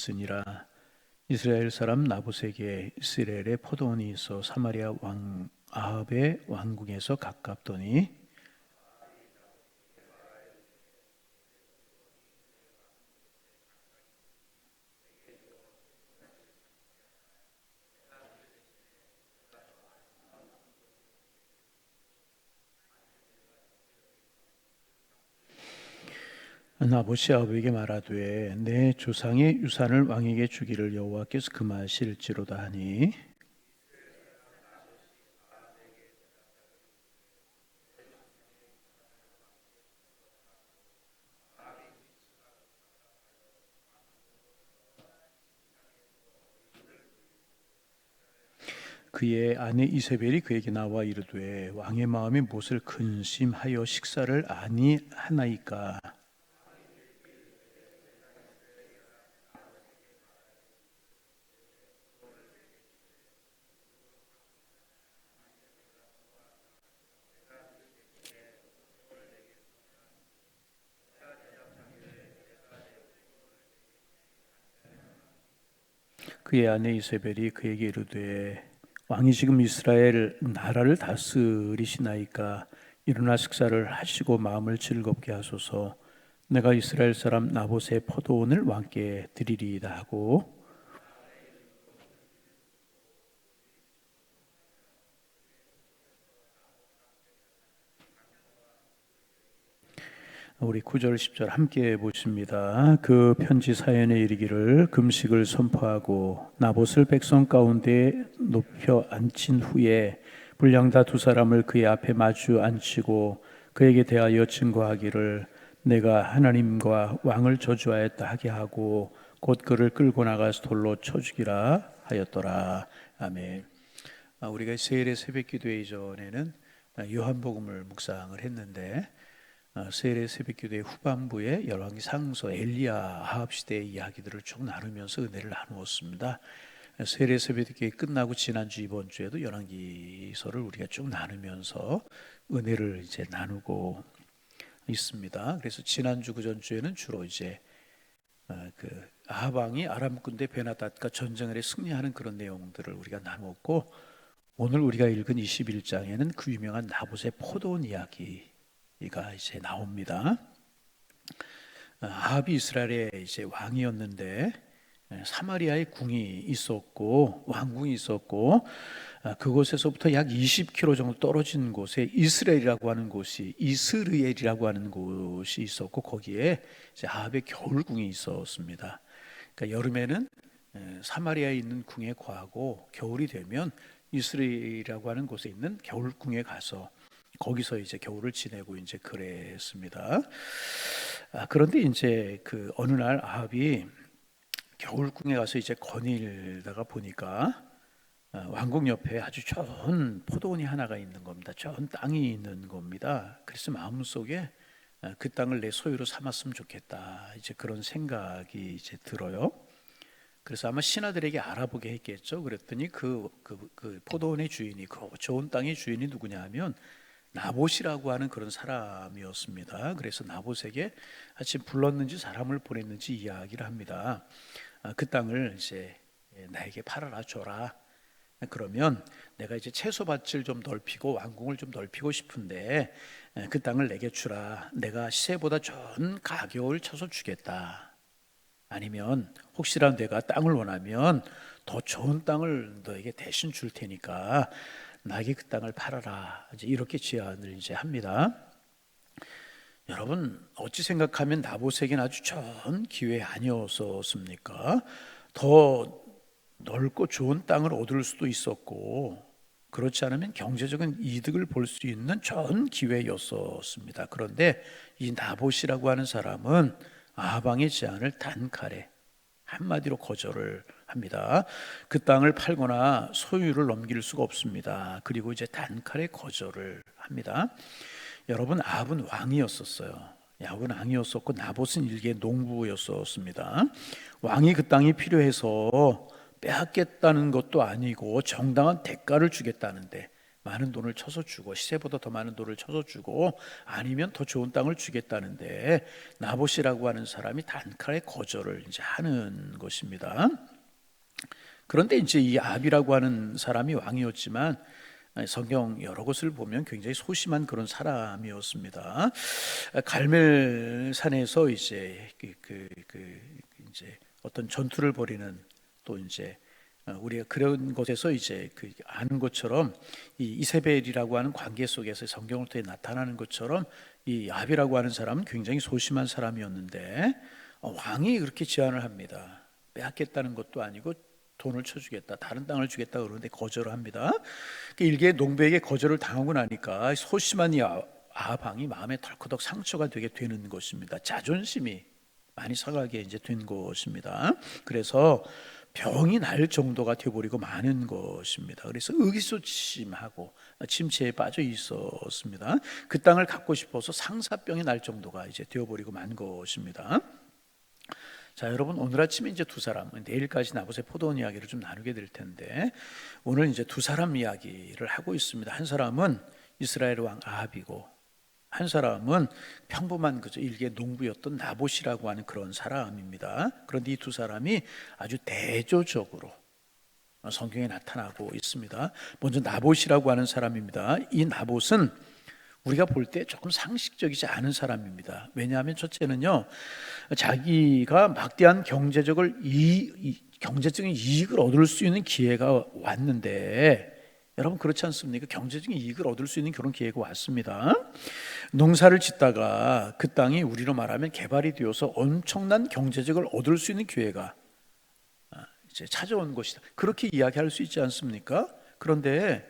있으니라. 이스라엘 사람 나봇에게 이스라엘의 포도원이 있어 사마리아 왕 아합의 왕궁에서 가깝더니 나봇이 아합에게 말하되 내 조상의 유산을 왕에게 주기를 여호와께서 금하실지로다 하니 그의 아내 이세벨이 그에게 나와 이르되 왕의 마음이 무엇을 근심하여 식사를 아니하나이까. 그의 아내 이세벨이 그에게 이르되 왕이 지금 이스라엘 나라를 다스리시나이까. 일어나 식사를 하시고 마음을 즐겁게 하소서. 내가 이스라엘 사람 나봇의 포도원을 왕께 드리리이다 하고 우리 9절 10절 함께 보십니다. 그 편지 사연에 이르기를 금식을 선포하고 나봇을 백성 가운데 높여 앉힌 후에 불량다 두 사람을 그의 앞에 마주 앉히고 그에게 대하여 증거하기를 내가 하나님과 왕을 저주하였다 하게 하고 곧 그를 끌고 나가서 돌로 쳐 죽이라 하였더라. 아멘. 우리가 세일의 새벽기도 이전에는 요한복음을 묵상을 했는데 세일의 새벽기도의 후반부에 열왕기 상서 엘리야 아합 시대의 이야기들을 쭉 나누면서 은혜를 나누었습니다. 세일의 새벽기도 끝나고 지난주 이번 주에도 열왕기서를 우리가 쭉 나누면서 은혜를 이제 나누고 있습니다. 그래서 지난주 그 전주에는 주로 이제 그 아합 왕이 아람 군대 베나닷과 전쟁을 해 승리하는 그런 내용들을 우리가 나누었고, 오늘 우리가 읽은 21장에는 그 유명한 나봇의 포도원 이야기가 이제 나옵니다. 아합이 이스라엘의 이제 왕이었는데 사마리아에 궁이 있었고 왕궁이 있었고 그곳에서부터 약 20km 정도 떨어진 곳에 이스라엘이라고 하는 곳이 이스르엘이라고 하는 곳이 있었고 거기에 이제 아합의 겨울궁이 있었습니다. 그러니까 여름에는 사마리아에 있는 궁에 거하고 겨울이 되면 이스라엘이라고 하는 곳에 있는 겨울궁에 가서 거기서 이제 겨울을 지내고 이제 그랬습니다. 그런데 이제 그 어느 날 아합이 겨울궁에 가서 이제 거닐다가 보니까 왕궁 옆에 아주 좋은 포도원이 하나가 있는 겁니다. 좋은 땅이 있는 겁니다. 그래서 마음속에 그 땅을 내 소유로 삼았으면 좋겠다. 이제 그런 생각이 이제 들어요. 그래서 아마 신하들에게 알아보게 했겠죠. 그랬더니 그 포도원의 주인이, 그 좋은 땅의 주인이 누구냐 하면 나봇이라고 하는 그런 사람이었습니다. 그래서 나봇에게 아침 불렀는지 사람을 보냈는지 이야기를 합니다. 그 땅을 이제 나에게 팔아라 줘라. 그러면 내가 이제 채소밭을 좀 넓히고 왕궁을 좀 넓히고 싶은데 그 땅을 내게 주라. 내가 시세보다 좋은 가격을 쳐서 주겠다. 아니면 혹시라도 내가 땅을 원하면 더 좋은 땅을 너에게 대신 줄 테니까 나에게 그 땅을 팔아라. 이제 이렇게 제안을 이제 합니다. 여러분 어찌 생각하면 나봇에게는 아주 좋은 기회 아니었었습니까? 더 넓고 좋은 땅을 얻을 수도 있었고 그렇지 않으면 경제적인 이득을 볼 수 있는 좋은 기회였었습니다. 그런데 이 나봇이라고 하는 사람은 아합 왕의 제안을 단칼에 한마디로 거절을 합니다. 그 땅을 팔거나 소유를 넘길 수가 없습니다. 그리고 이제 단칼에 거절을 합니다. 여러분 아합은 왕이었었어요. 아합은 왕이었었고 나봇은 일개 농부였었습니다. 왕이 그 땅이 필요해서 빼앗겠다는 것도 아니고 정당한 대가를 주겠다는데 많은 돈을 쳐서 주고, 시세보다 더 많은 돈을 쳐서 주고, 아니면 더 좋은 땅을 주겠다는데 나봇이라고 하는 사람이 단칼에 거절을 이제 하는 것입니다. 그런데 이제 이 아합이라고 하는 사람이 왕이었지만 성경 여러 곳을 보면 굉장히 소심한 그런 사람이었습니다. 갈멜산에서 이제 이제 어떤 전투를 벌이는, 또 이제 우리가 그런 곳에서 이제 아는 것처럼 이 이세벨이라고 하는 관계 속에서 성경을 통해 나타나는 것처럼 이 아합이라고 하는 사람은 굉장히 소심한 사람이었는데 왕이 그렇게 제안을 합니다. 빼앗겠다는 것도 아니고 돈을 쳐주겠다, 다른 땅을 주겠다 그러는데 거절을 합니다. 일개 농부에게 거절을 당하고 나니까 소심한 이 아합 왕이 마음에 덜커덕 상처가 되게 되는 것입니다. 자존심이 많이 상하게 이제 된 것입니다. 그래서 병이 날 정도가 되어버리고 마는 것입니다. 그래서 의기소침하고 침체에 빠져 있었습니다. 그 땅을 갖고 싶어서 상사병이 날 정도가 이제 되어버리고 만 것입니다. 자, 여러분, 오늘 아침에 이제 두 사람, 내일까지 나봇의 포도원 이야기를 좀 나누게 될 텐데, 오늘 이제 두 사람 이야기를 하고 있습니다. 한 사람은 이스라엘 왕 아합이고, 한 사람은 평범한 그저 일개 농부였던 나봇이라고 하는 그런 사람입니다. 그런데 이 두 사람이 아주 대조적으로 성경에 나타나고 있습니다. 먼저 나봇이라고 하는 사람입니다. 이 나봇은 우리가 볼 때 조금 상식적이지 않은 사람입니다. 왜냐하면 첫째는요, 자기가 막대한 경제적인 이익을 얻을 수 있는 기회가 왔는데, 여러분 그렇지 않습니까? 경제적인 이익을 얻을 수 있는 그런 기회가 왔습니다. 농사를 짓다가 그 땅이 우리로 말하면 개발이 되어서 엄청난 경제적을 얻을 수 있는 기회가 이제 찾아온 것이다, 그렇게 이야기할 수 있지 않습니까? 그런데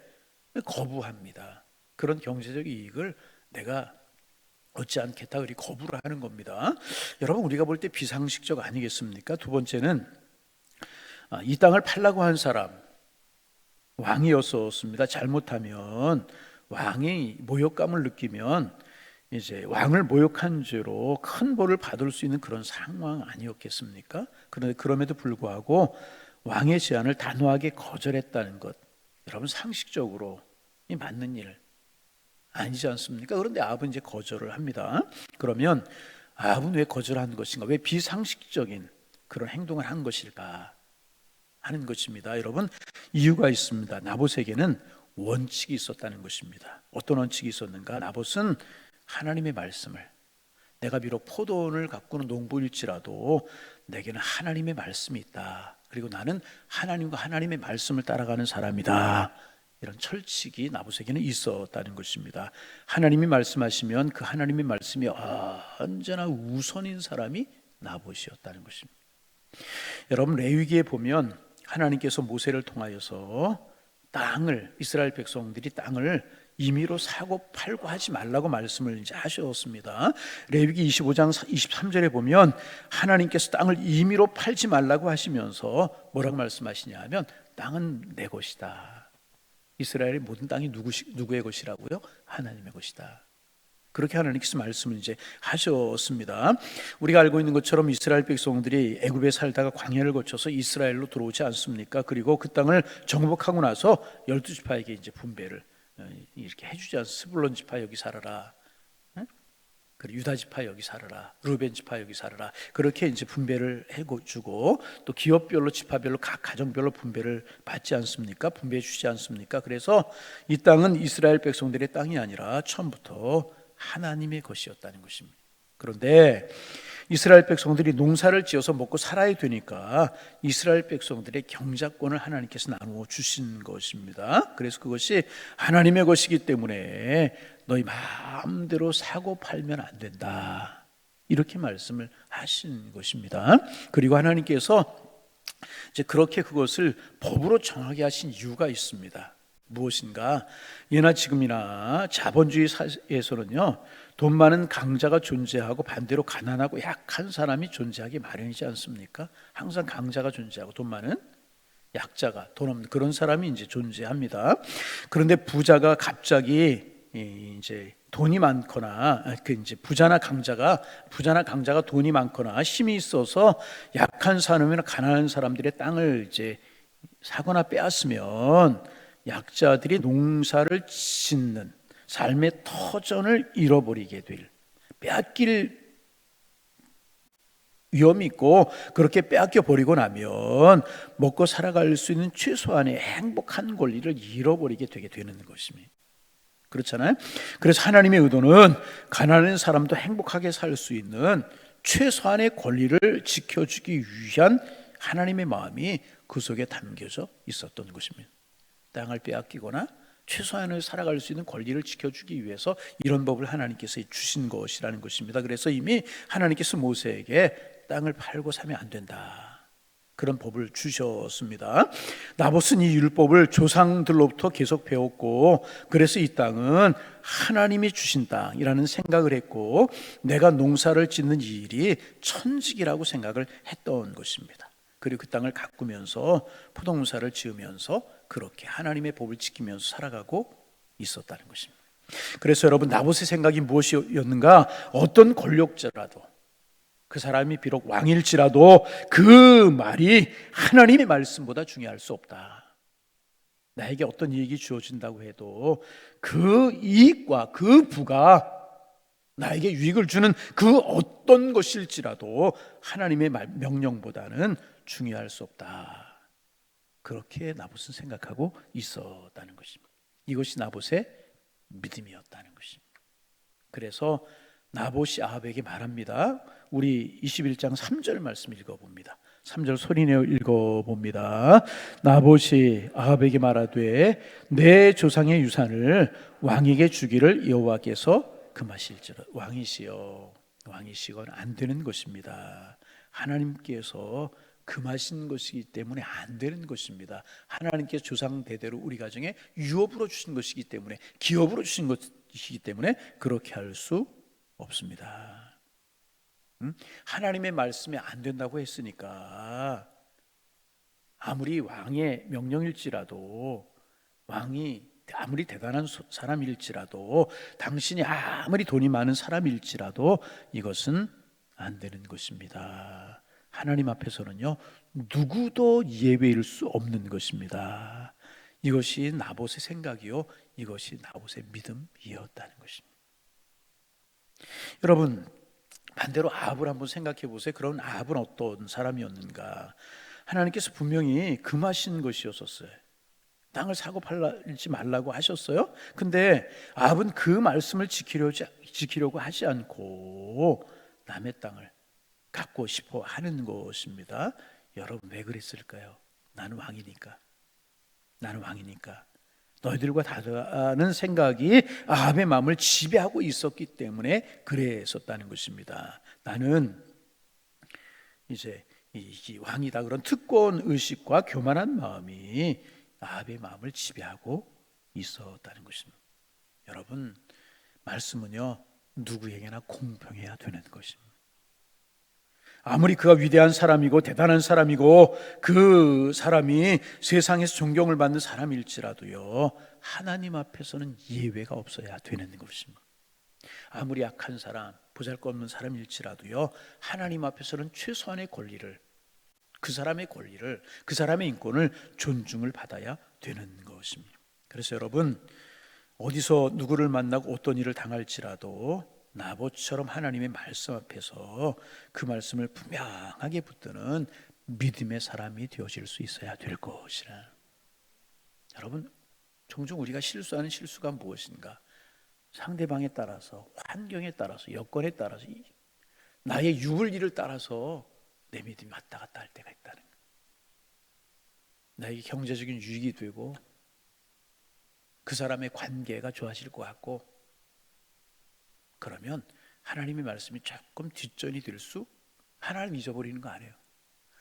거부합니다. 그런 경제적 이익을 내가 얻지 않겠다, 그리 거부를 하는 겁니다. 여러분, 우리가 볼 때 비상식적 아니겠습니까? 두 번째는 이 땅을 팔라고 한 사람, 왕이었었습니다. 잘못하면 왕이 모욕감을 느끼면 이제 왕을 모욕한 죄로 큰 벌을 받을 수 있는 그런 상황 아니었겠습니까? 그런데 그럼에도 불구하고 왕의 제안을 단호하게 거절했다는 것, 여러분 상식적으로 이 맞는 일 아니지 않습니까? 그런데 아합은 이제 거절을 합니다. 그러면 아합은 왜 거절한 것인가? 왜 비상식적인 그런 행동을 한 것일까 하는 것입니다. 여러분, 이유가 있습니다. 나봇에게는 원칙이 있었다는 것입니다. 어떤 원칙이 있었는가? 나봇은 하나님의 말씀을, 내가 비록 포도원을 가꾸는 농부일지라도 내게는 하나님의 말씀이 있다, 그리고 나는 하나님과 하나님의 말씀을 따라가는 사람이다, 이런 철칙이 나봇에게는 있었다는 것입니다. 하나님이 말씀하시면 그 하나님의 말씀이 언제나 우선인 사람이 나봇이었다는 것입니다. 여러분, 레위기에 보면 하나님께서 모세를 통하여서 땅을, 이스라엘 백성들이 땅을 임의로 사고 팔고 하지 말라고 말씀을 이제 하셨습니다. 레위기 25장 23절에 보면 하나님께서 땅을 임의로 팔지 말라고 하시면서 뭐라고 말씀하시냐 하면, 땅은 내 것이다. 이스라엘의 모든 땅이 누구의 것이라고요? 하나님의 것이다. 그렇게 하나님께서 말씀을 이제 하셨습니다. 우리가 알고 있는 것처럼 이스라엘 백성들이 애굽에 살다가 광야를 거쳐서 이스라엘로 들어오지 않습니까? 그리고 그 땅을 정복하고 나서 12지파에게 이제 분배를 이렇게 해주지 않습니까? 스불론 지파 여기 살아라, 그리고 유다 지파 여기 살아라, 루벤 지파 여기 살아라, 그렇게 이제 분배를 해주고, 또 기업별로 지파별로 각 가정별로 분배를 받지 않습니까? 분배해 주지 않습니까? 그래서 이 땅은 이스라엘 백성들의 땅이 아니라 처음부터 하나님의 것이었다는 것입니다. 그런데 이스라엘 백성들이 농사를 지어서 먹고 살아야 되니까 이스라엘 백성들의 경작권을 하나님께서 나누어 주신 것입니다. 그래서 그것이 하나님의 것이기 때문에 너희 마음대로 사고 팔면 안 된다, 이렇게 말씀을 하신 것입니다. 그리고 하나님께서 이제 그렇게 그것을 법으로 정하게 하신 이유가 있습니다. 무엇인가? 예나 지금이나 자본주의 사회에서는요, 돈 많은 강자가 존재하고 반대로 가난하고 약한 사람이 존재하기 마련이지 않습니까? 항상 강자가 존재하고 돈 많은 약자가, 돈 없는 그런 사람이 이제 존재합니다. 그런데 부자가 갑자기 이제 돈이 많거나 이제 부자나 강자가 돈이 많거나 힘이 있어서 약한 사람이나 가난한 사람들의 땅을 이제 사거나 빼앗으면 약자들이 농사를 짓는 삶의 터전을 잃어버리게 될, 빼앗길 위험이 있고, 그렇게 빼앗겨 버리고 나면 먹고 살아갈 수 있는 최소한의 행복한 권리를 잃어버리게 되게 되는 것입니다. 그렇잖아요. 그래서 하나님의 의도는 가난한 사람도 행복하게 살 수 있는 최소한의 권리를 지켜주기 위한 하나님의 마음이 그 속에 담겨져 있었던 것입니다. 땅을 빼앗기거나 최소한을 살아갈 수 있는 권리를 지켜주기 위해서 이런 법을 하나님께서 주신 것이라는 것입니다. 그래서 이미 하나님께서 모세에게 땅을 팔고 사면 안 된다, 그런 법을 주셨습니다. 나봇은 이 율법을 조상들로부터 계속 배웠고, 그래서 이 땅은 하나님이 주신 땅이라는 생각을 했고, 내가 농사를 짓는 이 일이 천직이라고 생각을 했던 것입니다. 그리고 그 땅을 가꾸면서 포도농사를 지으면서 그렇게 하나님의 법을 지키면서 살아가고 있었다는 것입니다. 그래서 여러분, 나봇의 생각이 무엇이었는가? 어떤 권력자라도, 그 사람이 비록 왕일지라도 그 말이 하나님의 말씀보다 중요할 수 없다. 나에게 어떤 이익이 주어진다고 해도 그 이익과 그 부가 나에게 유익을 주는 그 어떤 것일지라도 하나님의 명령보다는 중요할 수 없다. 그렇게 나봇은 생각하고 있었다는 것입니다. 이것이 나봇의 믿음이었다는 것입니다. 그래서 나봇이 아합에게 말합니다. 우리 21장 3절 말씀 읽어봅니다. 3절 소리내어 읽어봅니다. 나봇이 아합에게 말하되 내 조상의 유산을 왕에게 주기를 여호와께서 금하실지라. 왕이시여, 왕이시건 안 되는 것입니다. 하나님께서 금하신 것이기 때문에 안 되는 것입니다. 하나님께서 조상 대대로 우리 가정에 유업으로 주신 것이기 때문에, 기업으로 주신 것이기 때문에 그렇게 할 수 없습니다. 하나님의 말씀이 안 된다고 했으니까 아무리 왕의 명령일지라도, 왕이 아무리 대단한 사람일지라도, 당신이 아무리 돈이 많은 사람일지라도 이것은 안 되는 것입니다. 하나님 앞에서는요, 누구도 예외일 수 없는 것입니다. 이것이 나봇의 생각이요, 이것이 나봇의 믿음이었다는 것입니다. 여러분, 반대로 아합을 한번 생각해 보세요. 그런 아합은 어떤 사람이었는가? 하나님께서 분명히 금하신 것이었었어요. 땅을 사고 팔지 말라고 하셨어요. 근데 아합은 그 말씀을 지키려고 하지 않고 남의 땅을 갖고 싶어 하는 것입니다. 여러분, 왜 그랬을까요? 나는 왕이니까. 나는 왕이니까. 너희들과 다르다는 생각이 아합의 마음을 지배하고 있었기 때문에 그랬었다는 것입니다. 나는 이제 이 왕이다, 그런 특권 의식과 교만한 마음이 아합의 마음을 지배하고 있었다는 것입니다. 여러분, 말씀은요, 누구에게나 공평해야 되는 것입니다. 아무리 그가 위대한 사람이고 대단한 사람이고 그 사람이 세상에서 존경을 받는 사람일지라도요, 하나님 앞에서는 예외가 없어야 되는 것입니다. 아무리 약한 사람, 보잘것없는 사람일지라도요, 하나님 앞에서는 최소한의 권리를, 그 사람의 권리를, 그 사람의 인권을 존중을 받아야 되는 것입니다. 그래서 여러분, 어디서 누구를 만나고 어떤 일을 당할지라도 나봇처럼 하나님의 말씀 앞에서 그 말씀을 분명하게 붙드는 믿음의 사람이 되어질 수 있어야 될 것이라. 여러분, 종종 우리가 실수하는 실수가 무엇인가? 상대방에 따라서, 환경에 따라서, 여건에 따라서, 나의 유불리를 따라서 내 믿음이 왔다 갔다 할 때가 있다는 거예요. 나에게 경제적인 유익이 되고 그 사람의 관계가 좋아질 것 같고, 그러면 하나님의 말씀이 조금 뒷전이 될 수, 하나님 잊어버리는 거 아니에요.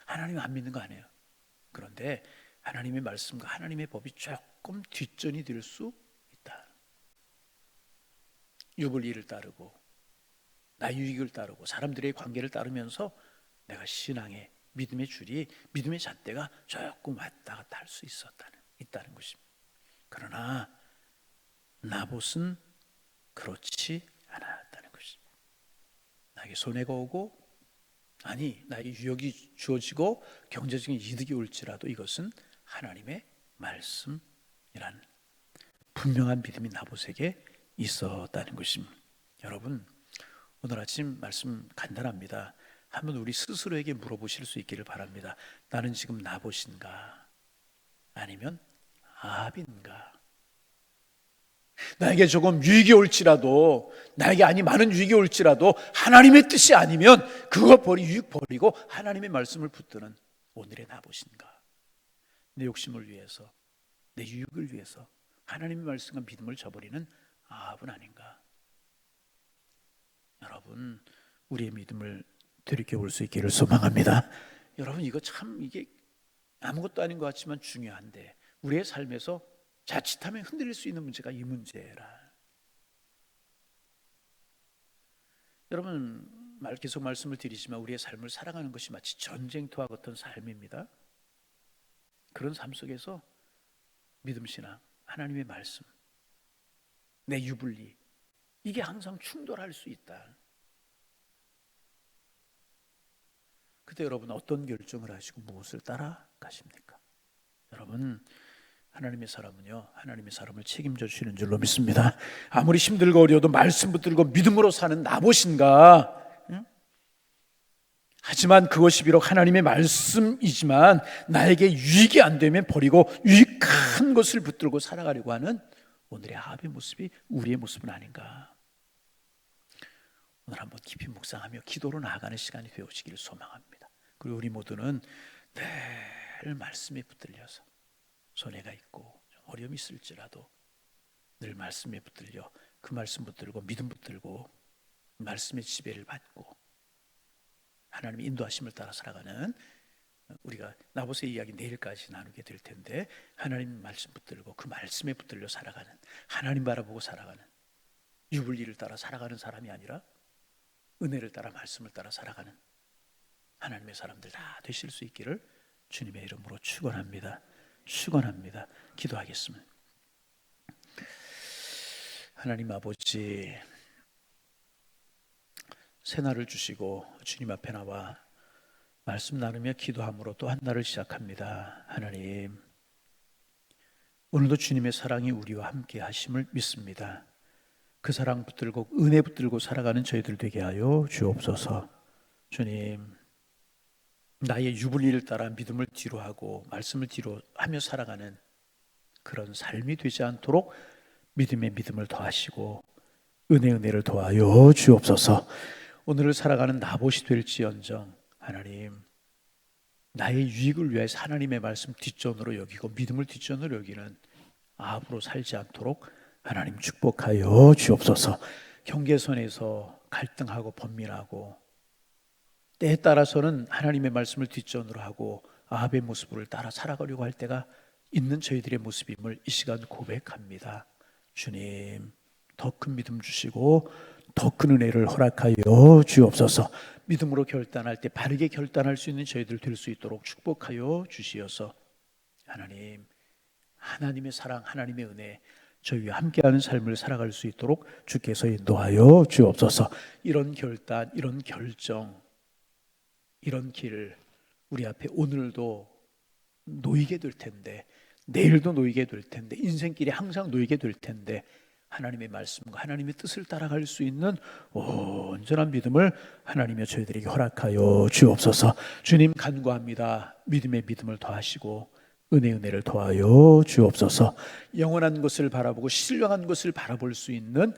하나님 안 믿는 거 아니에요. 그런데 하나님의 말씀과 하나님의 법이 조금 뒷전이 될 수 있다. 유불리를 따르고 나의 유익을 따르고 사람들의 관계를 따르면서 내가 신앙의 믿음의 줄이, 믿음의 잣대가 조금 왔다 갔다 할 수 있다는 것입니다. 그러나 나봇은 그렇지 않았다는 것입니다. 나에게 손해가 오고, 아니 나에게 유익이 주어지고 경제적인 이득이 올지라도 이것은 하나님의 말씀이었다는 이란 분명한 믿음이 나봇에게 있었다는 것입니다. 여러분, 오늘 아침 말씀 간단합니다. 한번 우리 스스로에게 물어보실 수 있기를 바랍니다. 나는 지금 나봇인가? 아니면 아합인가? 나에게 조금 위기 올지라도, 나에게 아니 많은 위기 올지라도 하나님의 뜻이 아니면 그거 버리고 하나님의 말씀을 붙드는 오늘의 나봇인가? 내 욕심을 위해서, 내 유익을 위해서 하나님의 말씀과 믿음을 저버리는 아합은 아닌가? 여러분, 우리의 믿음을 되돌이켜볼 수 있기를 소망합니다. 여러분, 이거 참 이게 아무것도 아닌 것 같지만 중요한데 우리의 삶에서 자칫하면 흔들릴 수 있는 문제가 이 문제라. 여러분, 계속 말씀을 드리지만 우리의 삶을 살아가는 것이 마치 전쟁터와 같은 삶입니다. 그런 삶 속에서 믿음 신앙, 하나님의 말씀, 내 유불리, 이게 항상 충돌할 수 있다. 그때 여러분 어떤 결정을 하시고 무엇을 따라가십니까? 여러분, 하나님의 사람은요, 하나님의 사람을 책임져 주시는 줄로 믿습니다. 아무리 힘들고 어려워도 말씀 붙들고 믿음으로 사는 나봇인가? 하지만 그것이 비록 하나님의 말씀이지만 나에게 유익이 안 되면 버리고 유익한 것을 붙들고 살아가려고 하는 오늘의 아합의 모습이 우리의 모습은 아닌가? 오늘 한번 깊이 묵상하며 기도로 나아가는 시간이 되어지기를 소망합니다. 그리고 우리 모두는 늘 말씀에 붙들려서 손해가 있고 어려움이 있을지라도 늘 말씀에 붙들려 그 말씀 붙들고 믿음 붙들고 말씀의 지배를 받고 하나님의 인도하심을 따라 살아가는, 우리가 나봇의 이야기 내일까지 나누게 될 텐데, 하나님 말씀 붙들고 그 말씀에 붙들려 살아가는, 하나님 바라보고 살아가는, 유불리를 따라 살아가는 사람이 아니라 은혜를 따라 말씀을 따라 살아가는 하나님의 사람들 다 되실 수 있기를 주님의 이름으로 축원합니다. 축원합니다. 기도하겠습니다. 하나님 아버지, 새날을 주시고 주님 앞에 나와 말씀 나누며 기도함으로 또 한 날을 시작합니다. 하나님, 오늘도 주님의 사랑이 우리와 함께 하심을 믿습니다. 그 사랑 붙들고 은혜 붙들고 살아가는 저희들 되게 하여 주옵소서. 주님, 나의 유불리를 따라 믿음을 뒤로하고 말씀을 뒤로하며 살아가는 그런 삶이 되지 않도록 믿음에 믿음을 더하시고 은혜를 더하여 주옵소서. 오늘을 살아가는 나봇이 될지언정 하나님, 나의 유익을 위해서 하나님의 말씀 뒷전으로 여기고 믿음을 뒷전으로 여기는 아합으로 살지 않도록 하나님 축복하여 주옵소서. 경계선에서 갈등하고 번민하고 때에 따라서는 하나님의 말씀을 뒷전으로 하고 아합의 모습을 따라 살아가려고 할 때가 있는 저희들의 모습임을 이 시간 고백합니다. 주님, 더 큰 믿음 주시고 더 큰 은혜를 허락하여 주옵소서. 믿음으로 결단할 때 바르게 결단할 수 있는 저희들 될 수 있도록 축복하여 주시어서 하나님, 하나님의 사랑, 하나님의 은혜 저희와 함께하는 삶을 살아갈 수 있도록 주께서 인도하여 주옵소서. 이런 결단, 이런 결정, 이런 길을 우리 앞에 오늘도 놓이게 될 텐데, 내일도 놓이게 될 텐데, 인생길이 항상 놓이게 될 텐데, 하나님의 말씀과 하나님의 뜻을 따라갈 수 있는 온전한 믿음을 하나님의 저희들에게 허락하여 주옵소서. 주님 간구합니다. 믿음의 믿음을 더하시고 은혜를 더하여 주옵소서. 영원한 것을 바라보고 신령한 것을 바라볼 수 있는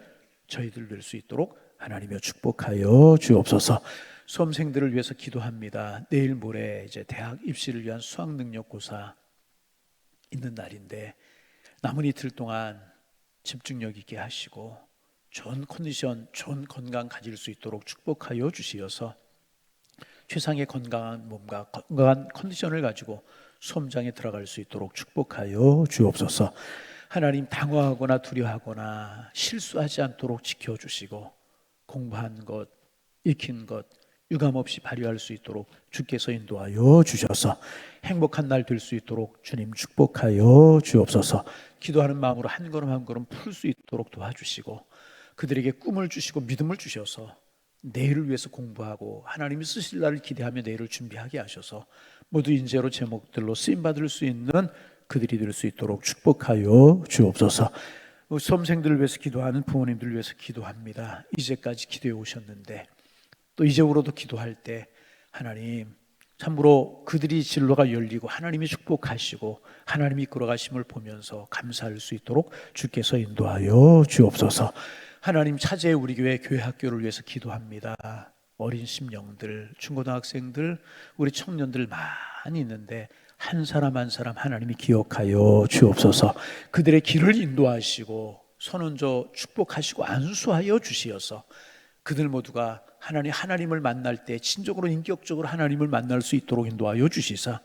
저희들 될 수 있도록 하나님여 축복하여 주옵소서. 수험생들을 위해서 기도합니다. 내일 모레 이제 대학 입시를 위한 수학능력고사 있는 날인데 남은 이틀 동안 집중력 있게 하시고 좋은 컨디션, 좋은 건강 가질 수 있도록 축복하여 주시어서 최상의 건강한 몸과 건강한 컨디션을 가지고 수험장에 들어갈 수 있도록 축복하여 주옵소서. 하나님, 당황하거나 두려워하거나 실수하지 않도록 지켜주시고 공부한 것, 익힌 것 유감없이 발휘할 수 있도록 주께서 인도하여 주셔서 행복한 날 될 수 있도록 주님 축복하여 주옵소서. 기도하는 마음으로 한 걸음 한 걸음 풀 수 있도록 도와주시고 그들에게 꿈을 주시고 믿음을 주셔서 내일을 위해서 공부하고 하나님이 쓰실 날을 기대하며 내일을 준비하게 하셔서 모두 인재로 제목들로 쓰임받을 수 있는 그들이 될 수 있도록 축복하여 주옵소서. 수험생들을 위해서 기도하는 부모님들을 위해서 기도합니다. 이제까지 기도해 오셨는데 또 이제로도 기도할 때 하나님 참으로 그들이 진로가 열리고 하나님이 축복하시고 하나님이 이끌어가심을 보면서 감사할 수 있도록 주께서 인도하여 주옵소서. 하나님 차제의 우리 교회 학교를 위해서 기도합니다. 어린 심령들, 중고등학생들, 우리 청년들 많이 있는데 한 사람 한 사람 하나님이 기억하여 주옵소서. 그들의 길을 인도하시고 손은저 축복하시고 안수하여 주시어서 그들 모두가 하나님을 만날 때 진정으로 인격적으로 하나님을 만날 수 있도록 인도하여 주시사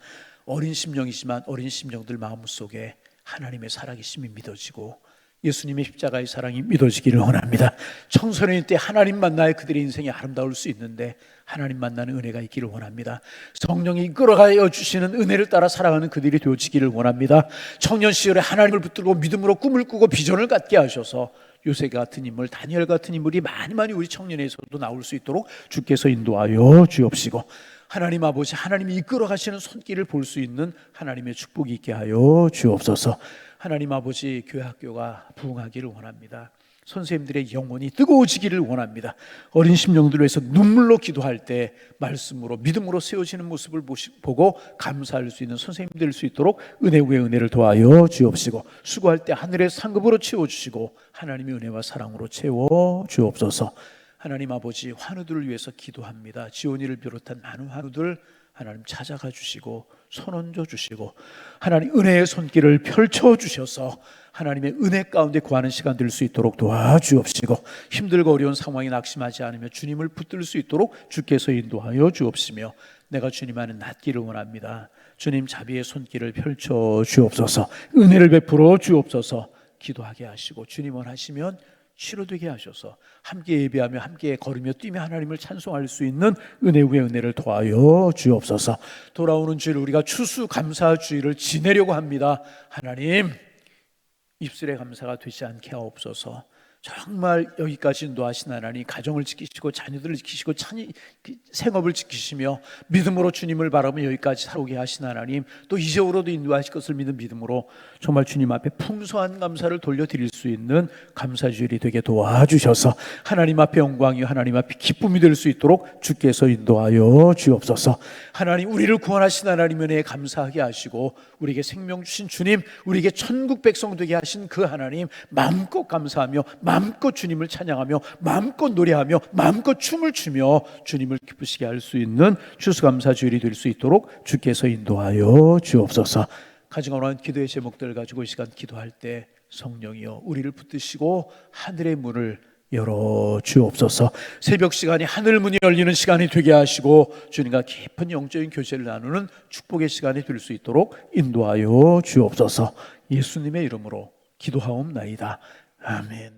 어린 심령이지만 어린 심령들 마음속에 하나님의 살아계심이 믿어지고 예수님의 십자가의 사랑이 믿어지기를 원합니다. 청소년일 때 하나님 만나야 그들의 인생이 아름다울 수 있는데 하나님 만나는 은혜가 있기를 원합니다. 성령이 이끌어가여 주시는 은혜를 따라 살아가는 그들이 되어지기를 원합니다. 청년 시절에 하나님을 붙들고 믿음으로 꿈을 꾸고 비전을 갖게 하셔서 요셉 같은 인물, 다니엘 같은 인물이 많이 우리 청년에서도 나올 수 있도록 주께서 인도하여 주옵시고 하나님 아버지 하나님이 이끌어 가시는 손길을 볼 수 있는 하나님의 축복이 있게 하여 주옵소서. 하나님 아버지 교회 학교가 부흥하기를 원합니다. 선생님들의 영혼이 뜨거워지기를 원합니다. 어린 심령들을 위해서 눈물로 기도할 때 말씀으로 믿음으로 세워지는 모습을 보고 감사할 수 있는 선생님들 될 수 있도록 은혜 위에 은혜를 더하여 주옵시고 수고할 때 하늘의 상급으로 채워주시고 하나님의 은혜와 사랑으로 채워 주옵소서. 하나님 아버지 환우들을 위해서 기도합니다. 지온이를 비롯한 많은 환우들 하나님 찾아가 주시고 손 얹어 주시고 하나님 은혜의 손길을 펼쳐 주셔서 하나님의 은혜 가운데 구하는 시간 될 수 있도록 도와주옵시고 힘들고 어려운 상황에 낙심하지 않으며 주님을 붙들 수 있도록 주께서 인도하여 주옵시며 내가 주님 안에 낫기를 원합니다. 주님 자비의 손길을 펼쳐 주옵소서. 은혜를 베풀어 주옵소서. 기도하게 하시고 주님 원하시면 치료되게 하셔서 함께 예배하며 함께 걸으며 뛰며 하나님을 찬송할 수 있는 은혜 위에 은혜를 더하여 주옵소서. 돌아오는 주일 우리가 추수감사주의를 지내려고 합니다. 하나님 입술의 감사가 되지 않게 하옵소서. 정말 여기까지 인도하신 하나님 가정을 지키시고 자녀들을 지키시고 생업을 지키시며 믿음으로 주님을 바라보며 여기까지 살아오게 하신 하나님 또 이제로도 인도하실 것을 믿는 믿음으로 정말 주님 앞에 풍성한 감사를 돌려드릴 수 있는 감사주일이 되게 도와주셔서 하나님 앞에 영광이요 하나님 앞에 기쁨이 될 수 있도록 주께서 인도하여 주옵소서. 하나님 우리를 구원하신 하나님 은혜에 감사하게 하시고 우리에게 생명 주신 주님 우리에게 천국 백성 되게 하신 그 하나님 마음껏 감사하며 마음껏 주님을 찬양하며 마음껏 노래하며 마음껏 춤을 추며 주님을 기쁘시게 할 수 있는 추수감사주일이 될 수 있도록 주께서 인도하여 주옵소서. 가정을 원하는 기도의 제목들을 가지고 이 시간 기도할 때 성령이여 우리를 붙드시고 하늘의 문을 열어 주옵소서. 새벽 시간이 하늘 문이 열리는 시간이 되게 하시고 주님과 깊은 영적인 교제를 나누는 축복의 시간이 될 수 있도록 인도하여 주옵소서. 예수님의 이름으로 기도하옵나이다. 아멘.